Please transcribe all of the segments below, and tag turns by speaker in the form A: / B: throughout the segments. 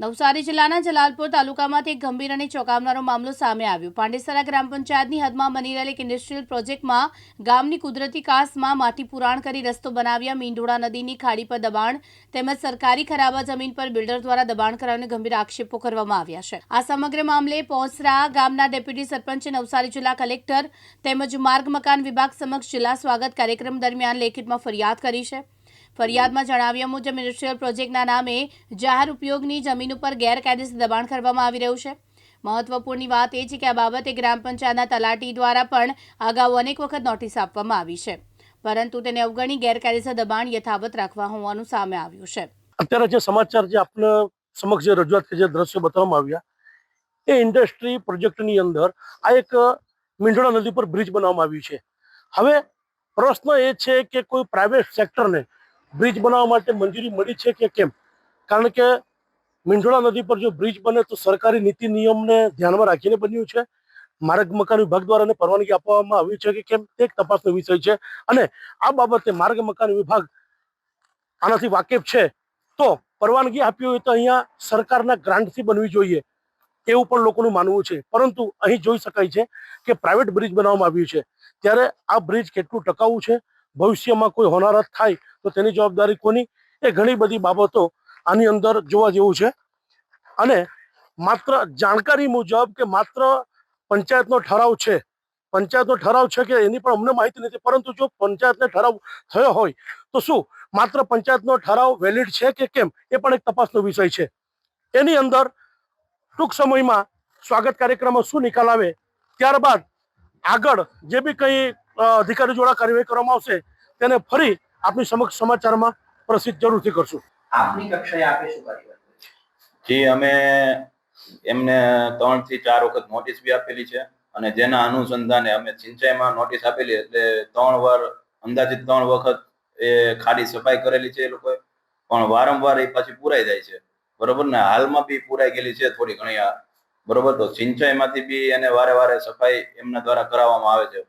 A: નવસારી જિલ્લાના જલાલપુર તાલુકામાંથી એક ગંભીર અને ચોંકાવનારો મામલો સામે આવ્યો। પાંડેસરા ગ્રામ પંચાયતની હદમાં બની રહેલ એક ઇન્ડસ્ટ્રીયલ પ્રોજેક્ટમાં ગામની કુદરતી કાંસમાં માટી પુરાણ કરી રસ્તો બનાવ્યા મીંઢોળા નદીની ખાડી પર દબાણ તેમજ સરકારી ખરાબા જમીન પર બિલ્ડર દ્વારા દબાણ કરાવીને ગંભીર આક્ષેપો કરવામાં આવ્યા છે। આ સમગ્ર મામલે પોસરા ગામના ડેપ્યુટી સરપંચે નવસારી જિલ્લા કલેક્ટર તેમજ માર્ગ મકાન વિભાગ સમક્ષ જિલ્લા સ્વાગત કાર્યક્રમ દરમિયાન લેખિતમાં ફરિયાદ કરી છે। ફરિયાદમાં જણાવ્યા મુજબ ઇન્ડસ્ટ્રીયલ પ્રોજેક્ટના નામે જાહેર ઉપયોગની જમીન ઉપર ગેરકાયદેસર દબાણ કરવામાં આવી રહ્યું છે। મહત્વપૂર્ણની વાત એ છે કે આ બાબતે ગ્રામ પંચાયતના તલાટી દ્વારા પણ અગાઉ અનેક વખત નોટિસ આપવામાં આવી છે, પરંતુ તેને અવગણી ગેરકાયદેસર દબાણ યથાવત રાખવા હોવાનું સામે આવ્યું છે।
B: અત્યારે જે સમાચાર જે આપને સમક્ષ જે રજૂઆત જે દ્રશ્ય બતાવવામાં આવ્યા એ ઇન્ડસ્ટ્રી પ્રોજેક્ટની અંદર આ એક મીંઢોળા નદી પર બ્રિજ બનાવવામાં આવ્યું છે। હવે પ્રશ્ન એ છે કે કોઈ પ્રાઇવેટ સેક્ટરને બ્રિજ બનાવવા માટે મંજૂરી મળી છે કે કેમ? કારણ કે મીંઢોળા નદી પર જો બ્રિજ બને તો સરકારી નીતિ નિયમને ધ્યાનમાં રાખીને બન્યું છે। માર્ગ મકાન વિભાગ દ્વારા પરવાનગી આપવામાં આવી છે કે કેમ તે એક તપાસનો વિષય છે અને આ બાબતે માર્ગ મકાન વિભાગ આનાથી વાકેફ છે તો પરવાનગી આપી હોય તો અહીંયા સરકારના ગ્રાન્ટથી બનવી જોઈએ એવું પણ લોકોનું માનવું છે। પરંતુ અહીં જોઈ શકાય છે કે પ્રાઇવેટ બ્રિજ બનાવવામાં આવ્યું છે, ત્યારે આ બ્રિજ કેટલું ટકાઉ છે, ભવિષ્યમાં કોઈ હોનારત થાય તો તેની જવાબદારી કોની, એ ઘણી બધી બાબતો આની અંદર જોવા જેવું છે। અને માત્ર જાણકારી મુજબ કે માત્ર પંચાયતનો ઠરાવ છે, કે એની પણ અમને માહિતી નથી, પરંતુ જો પંચાયતનો ઠરાવ થયો હોય તો શું માત્ર પંચાયતનો ઠરાવ વેલિડ છે કે કેમ એ પણ એક તપાસનો વિષય છે। એની અંદર ટૂંક સમયમાં સ્વાગત કાર્યક્રમમાં શું નિકાલ આવે ત્યારબાદ આગળ જે બી કંઈ અધિકારી દ્વારા કાર્યવાહી કરવામાં આવશે તેને ફરી આપની સમક્ષ સમાચારમાં પ્રસિદ્ધ જરૂરથી કરશું।
C: આપની કક્ષાએ આપે શું કાર્યવાહી?
D: જી, અમે એમને 3 થી 4 વખત નોટિસ બી આપેલી છે અને જેના અનુસંધાને અમે સિંચાઈમાં નોટિસ આપેલી એટલે 3 વાર અંદાજિત 3 વખત એ ખાડી સફાઈ કરેલી છે એ લોકોએ, પણ વારંવાર એ પાછી પુરાઈ જાય છે, બરોબર ને? હાલમાં બી પુરાઈ ગયેલી છે થોડી ઘણી, બરોબર। તો સિંચાઈમાંથી બી એને વારે વારે સફાઈ એમના દ્વારા કરાવવામાં આવે છે।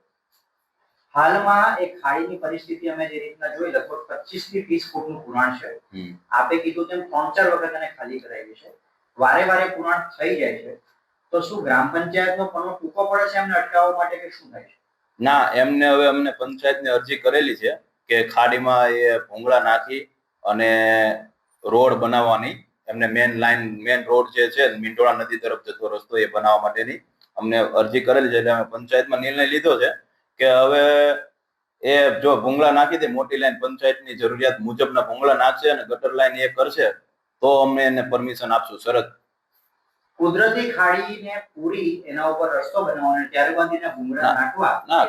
C: હાલમાં એક ખાડીની પરિસ્થિતિ અમે જે રીતના જોઈ લગભગ 25 થી 30 ફૂટનું પુરાણ છે। આપે કીધું તેમ 3-4 વખત એને ખાલી કરાવી છે, વારે વારે પુરાણ થઈ જાય છે, તો શું ગ્રામ પંચાયતનો પનો ટૂંકો પડે છે એમને અટકાવવા માટે કે શું થાય છે?
D: ના, એમને હવે અમને પંચાયતને અરજી કરેલી છે કે ખાડીમાં એ ભૂંગળા નાખી અને રોડ બનાવવાની, એમને મેન રોડ જે છે મીંઢોળા નદી તરફ જતો રસ્તો એ બનાવવા માટેની અમને અરજી કરેલી છે। એટલે અમે પંચાયતમાં નિર્ણય લીધો છે કે હવે એ જો ભૂંગળા નાખી દે, મોટી લાઈન પંચાયતની જરૂરિયાત મુજબના ભૂંગળા નાખશે અને ગટર લાઈન એ કરશે તો અમે એને પરમિશન આપશું, શરત।
C: કુદરતી ખાડીને પૂરી એના ઉપર રસ્તો બનાવવાનો ત્યારબાદ એના ભૂંગળા નાખવા?
D: ના,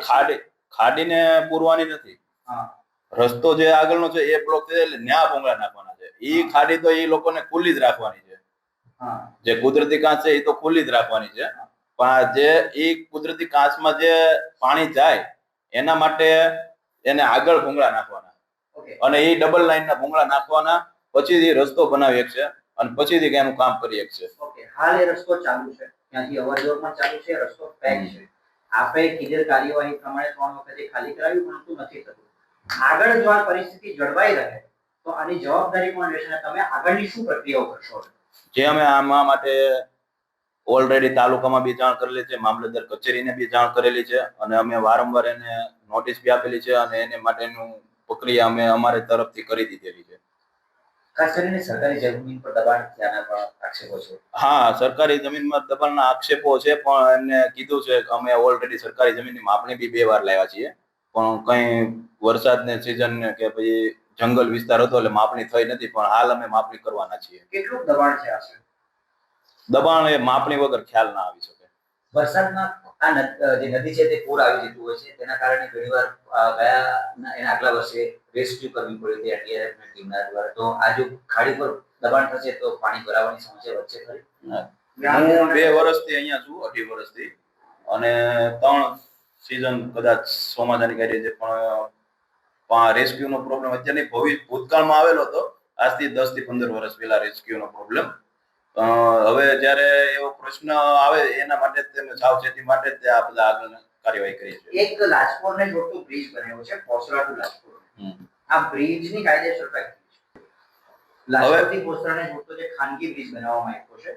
D: ખાડીને પૂરવાની નથી, રસ્તો જે આગળનો છે એ બ્લોક છે એટલે ન્યા ભૂંગળા નાખવાના છે। ઈ ખાડી તો એ લોકોને ખુલ્લી જ રાખવાની છે, જે કુદરતી કાંચ છે એ તો ખુલ્લી જ રાખવાની છે, પણ જે ઈ કુદરતી કાંચમાં જે પાણી જાય એના માટે એને આગળ ભૂંગળા નાખવાના અને એ ડબલ લાઈનના ભૂંગળા નાખવાના, પછી રસ્તો બનાવી શકશે અને પછીથી એનું કામ કરી શકશે।
C: ઓકે, હાલ એ રસ્તો ચાલુ છે, ત્યાંથી અવરજવર પણ ચાલુ છે, રસ્તો પેક છે, આપે કીધેલ કાર્યવાહી પ્રમાણે 3 વખત ખાલી કરાવ્યું પરંતુ નથી થતું। આગળ જો આ પરિસ્થિતિ જળવાઈ રહે તો આની જવાબદારી કોણ લેશે? તમે આગળની શું પ્રક્રિયાઓ કરશો?
D: જે અમે આમાં માટે ઓલરેડી તાલુકામાં બી જાણ કરેલી છે, મામલતદાર કચેરીને બી જાણ કરેલી છે અને અમે વારંવાર એને નોટિસ બી આપેલી છે અને એને માટેનું પ્રક્રિયા અમે અમારી તરફથી કરી દીધેલી છે।
C: ખાસ કરીને સરકારી જમીન પર દબાણ થયાના આક્ષેપો છે?
D: હા, સરકારી જમીનમાં દબાણના આક્ષેપો છે, પણ એમને કીધું છે કે અમે ઓલરેડી સરકારી જમીનની માપણી બી 2 વાર લાવ્યા છીએ, પણ કઈ વરસાદની સિઝન કે પછી જંગલ વિસ્તાર હતો એટલે માપણી થઈ નથી, પણ હાલ અમે માપણી કરવાના છીએ।
C: કેટલું દબાણ છે?
D: દબાણ એ માપણી વગર ખ્યાલ ના આવી શકે।
C: વરસાદમાં આ જે નદી છે તે પૂર આવી જતું હોય છે, તેના કારણે ઘણીવાર એના આગલા વર્ષે રેસ્ક્યુ કરવી પડી હતી એનડીઆરએફની ટીમના દ્વારા, તો આ જો ખાડી પર દબાણ થશે તો પાણી ભરાવાની સમસ્યા વચ્ચે ખરી?
D: હું 2 વર્ષથી અહીંયા છું, 2.5 વર્ષથી, અને 3 સિઝન કદાચ ચોમાસાની કરી છે, પણ રેસ્ક્યુનો પ્રોબ્લેમ અત્યારની ભૂતકાળમાં આવેલો હતો, આજથી 10 થી 15 વર્ષ પહેલા રેસ્ક્યુનો પ્રોબ્લેમ। હવે જયારે એવો પ્રશ્ન આવે એના માટે સાવચેતી માટે આ બધા આગળ કાર્યવાહી કરી છે।
C: એક લાજપોરને જોડતો બ્રિજ બન્યો છે, પોસરા ટુ લાજપોર, આ બ્રિજની કાયદેસર લાજપતથી બોસરાને જોડતો જે ખાનગી બ્રિજ બનાવવામાં આવ્યો છે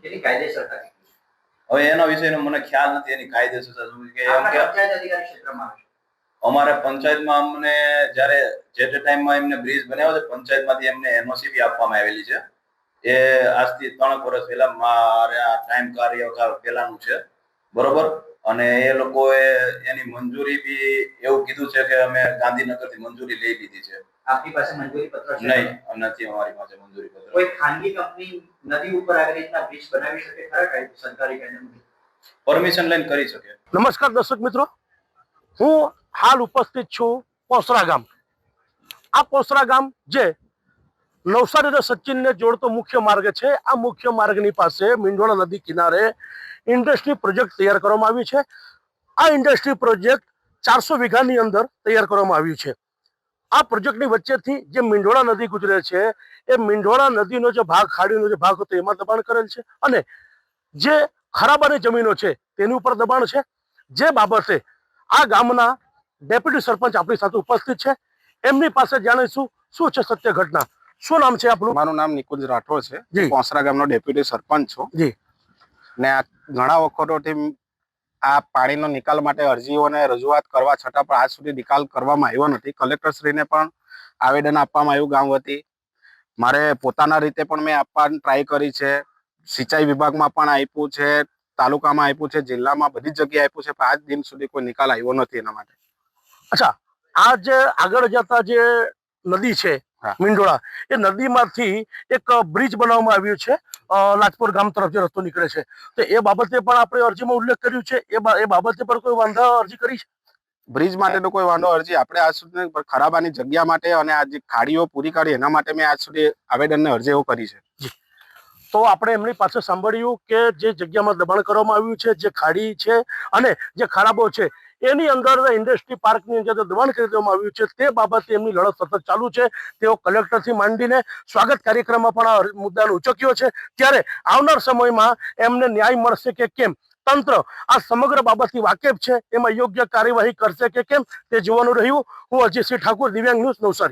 C: તેની કાયદેસરતા કેટલી છે?
D: હવે એના વિશેનો મને ખ્યાલ નથી એની કાયદેસર કે એમ
C: આપણા
D: કે
C: પંચાયત અધિકારી ક્ષેત્રમાં આવે છે.
D: અમારે પંચાયતમાં અમને જ્યારે જે ટાઈમમાં એમને બ્રિજ બનાવ્યો છે પંચાયતમાંથી એમને એનઓસી બી આપવામાં આવેલી છે. એ આજથી 3 વર્ષ પહેલા મારે આ ટાઈમ કાર્યકાળ પહેલાનું છે, બરોબર. અને એ લોકોએ એની મંજૂરી બી એવું કીધું છે કે અમે ગાંધીનગરથી મંજૂરી લઈ લીધી છે.
C: આપની પાસે મંજૂરી પત્ર છે?
D: નહીં, નથી અમારી પાસે મંજૂરી પત્ર.
C: કોઈ ખાનગી કંપની નદી ઉપર આવી રીતના બ્રિજ બનાવી શકે ખરા સરકારી કાયદા મુજબ?
D: પરમિશન લઈને કરી શકે.
B: નમસ્કાર દર્શક મિત્રો, હું હાલ ઉપસ્થિત છું પોસરા ગામ. આ પોસરા ગામ જે નવસારી અને સચિનને જોડતો મુખ્ય માર્ગ છે. આ મુખ્ય માર્ગની પાસે મીંઢોળા નદી કિનારે ઇન્ડસ્ટ્રી પ્રોજેક્ટ તૈયાર કરવામાં આવ્યું છે. આ ઇન્ડસ્ટ્રી પ્રોજેક્ટ 400 વીઘાની અંદર તૈયાર કરવામાં આવ્યું છે. આ પ્રોજેક્ટની વચ્ચેથી જે મીંઢોળા નદી ગુજરે છે એ મીંઢોળા નદીનો જે ભાગ, ખાડીનો જે ભાગ હતો એમાં દબાણ કરેલ છે અને જે ખરાબાની જમીનો છે તેની ઉપર દબાણ છે. જે બાબતે આ ગામના ડેપ્યુટી સરપંચ આપણી સાથે ઉપસ્થિત છે. એમની પાસે જાણીશું શું છે સત્ય ઘટના. શું નામ છે આપનું?
E: મારું નામ નિકુંજ રાઠોડ છે.
B: જી.
E: પોસરા ગામનો ડેપ્યુટી સરપંચ છું.
B: જી.
E: ને આ ઘણા વખતોથી આ પાણીનો નિકાલ માટે અરજીઓને રજૂઆત કરવા છતાં પણ આજ સુધી નિકાલ કરવામાં આવ્યો નથી. કલેક્ટરશ્રીને પણ આવેદન આપવામાં આવ્યું ગામ વતી. મારે પોતાના રીતે પણ મેં આપવાની ટ્રાય કરી છે. સિંચાઈ વિભાગમાં પણ આપ્યું છે, તાલુકામાં આપ્યું છે, જિલ્લામાં બધી જગ્યાએ આપ્યું છે, પણ આજ દિન સુધી કોઈ નિકાલ આવ્યો નથી એના માટે.
B: અચ્છા, આ જે આગળ જતા જે નદી છે મીંઢોળા, એ નદીમાંથી એક બ્રિજ બનાવવામાં આવ્યું છે. લાજપોર ગામ તરફ જે રસ્તો નીકળે છે, તો એ બાબતે પણ આપણે અરજીમાં ઉલ્લેખ કર્યું છે. એ બાબતે પણ કોઈ વાંધો અરજી કરી છે?
E: બ્રિજ માટે તો કોઈ વાંધો અરજી આપણે આજ સુધી ખરાબાની જગ્યા માટે અને આ જે ખાડીઓ પૂરી કરી એના માટે મેં આજ સુધી આવેદનને અરજીઓ કરી છે.
B: તો આપણે એમની પાસે સાંભળ્યું કે જે જગ્યામાં દબાણ કરવામાં આવ્યું છે, જે ખાડી છે અને જે ખરાબો છે એની અંદર ઇન્ડસ્ટ્રી પાર્કની અંદર દબાણ કરી દેવામાં આવ્યું છે, તે બાબતે એમની લડત સતત ચાલુ છે. તેઓ કલેક્ટરથી માંડીને સ્વાગત કાર્યક્રમમાં પણ આ મુદ્દાનો ઉચક્યો છે. ત્યારે આવનાર સમયમાં એમને ન્યાય મળશે કે કેમ, તંત્ર આ સમગ્ર બાબતથી વાકેફ છે, એમાં યોગ્ય કાર્યવાહી કરશે કે કેમ તે જોવાનું રહ્યું. હું અજયસિંહ ઠાકુર, દિવ્યાંગ ન્યૂઝ, નવસારી.